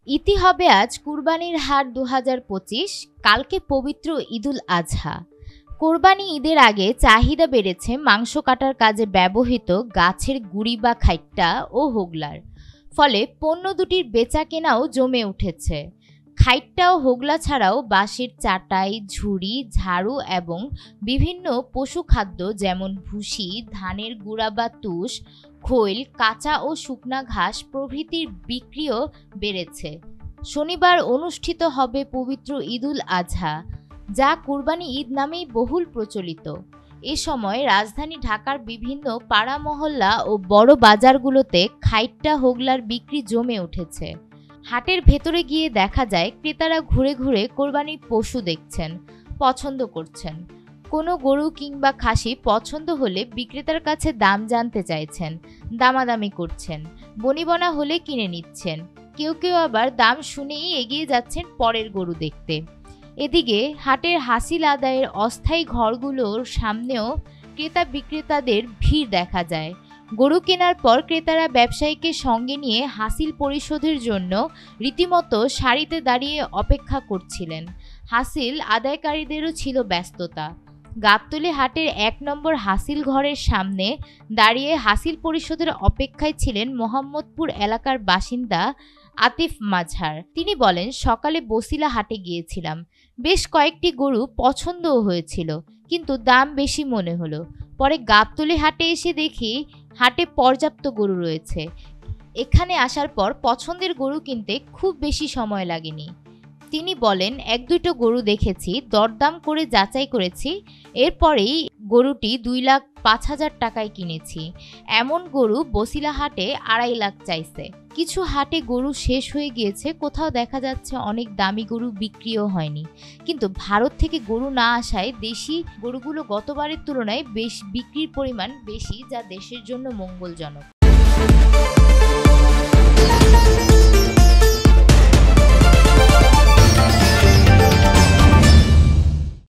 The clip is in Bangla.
ইতি হবে আজ কুরবানির হাট ২০২৫। কালকে পবিত্র ঈদুল আজহা। কোরবানি ঈদের আগে চাহিদা বেড়েছে মাংস কাটার কাজে ব্যবহৃত গাছের গুঁড়ি বা খাইট্টা ও হোগলার। ফলে পণ্য দুটির বেচা কেনাও জমে উঠেছে। খাইট্টা ও হোগলা ছাড়াও বাঁশের চাটাই, ঝুড়ি, ঝাড়ু এবং বিভিন্ন পশু খাদ্য যেমন ভুসি, ধানের গুঁড়া বা তুষ, খৈল, কাঁচা ও শুকনা ঘাস প্রভৃতির বিক্রিও বেড়েছে। শনিবার অনুষ্ঠিত হবে পবিত্র ঈদুল আজহা, যা কুরবানি ঈদ নামেই বহুল প্রচলিত। এ সময় রাজধানী ঢাকার বিভিন্ন পাড়া মহল্লা ও বড় বাজারগুলোতে খাইট্টা হোগলার বিক্রি জমে উঠেছে। হাটের ভেতরে গিয়ে দেখা যায় ক্রেতারা ঘুরে ঘুরে কোরবানির পশু দেখছেন, পছন্দ করছেন। কোনো গরু কিংবা খাসি পছন্দ হলে বিক্রেতার কাছে দাম জানতে চাইছেন, দামাদামি করছেন, বনিবনা হলে কিনে নিচ্ছেন। কেউ কেউ আবার দাম শুনেই এগিয়ে যাচ্ছেন পরের গরু দেখতে। এদিকে হাটের হাসিল আদায়ের অস্থায়ী ঘরগুলোর সামনেও ক্রেতা বিক্রেতাদের ভিড় দেখা যায়। গরু কেনার পর ক্রেতারা ব্যবসায়ীকে সঙ্গে নিয়ে হাসিল পরিশোধের জন্য রীতিমতো সারিতে দাঁড়িয়ে অপেক্ষা করছিলেন। হাসিল আদায়কারীদেরও ছিল ব্যস্ততা। গাবতলী হাটের ১ নম্বর হাসিল ঘরের সামনে দাঁড়িয়ে হাসিল পরিশোধের অপেক্ষায় ছিলেন মোহাম্মদপুর এলাকার বাসিন্দা আতিফ মাজহার। তিনি বলেন, সকালে বছিলা হাটে গিয়েছিলাম, বেশ কয়েকটি গরু পছন্দও হয়েছিল, কিন্তু দাম বেশি মনে হলো। পরে গাবতলী হাটে এসে দেখি হাটে পর্যাপ্ত গরু রয়েছে। এখানে আসার পর পছন্দের গরু কিনতে খুব বেশি সময় লাগেনি। তিনি বলেন, ১-২টো গরু দেখেছি, দরদাম করে যাচাই করেছি, এরপরেই গরুটি ২,৫,০০০ টাকায় কিনেছি। এমন গরু বছিলা হাটে ২.৫ লাখ চাইছে। কিছু হাটে গরু শেষ হয়ে গিয়েছে, কোথাও দেখা যাচ্ছে অনেক দামি গরু বিক্রিও হয়নি। কিন্তু ভারত থেকে গরু না আসায় দেশি গরুগুলো গতবারের তুলনায় বিক্রির পরিমাণ বেশি, যা দেশের জন্য মঙ্গলজনক।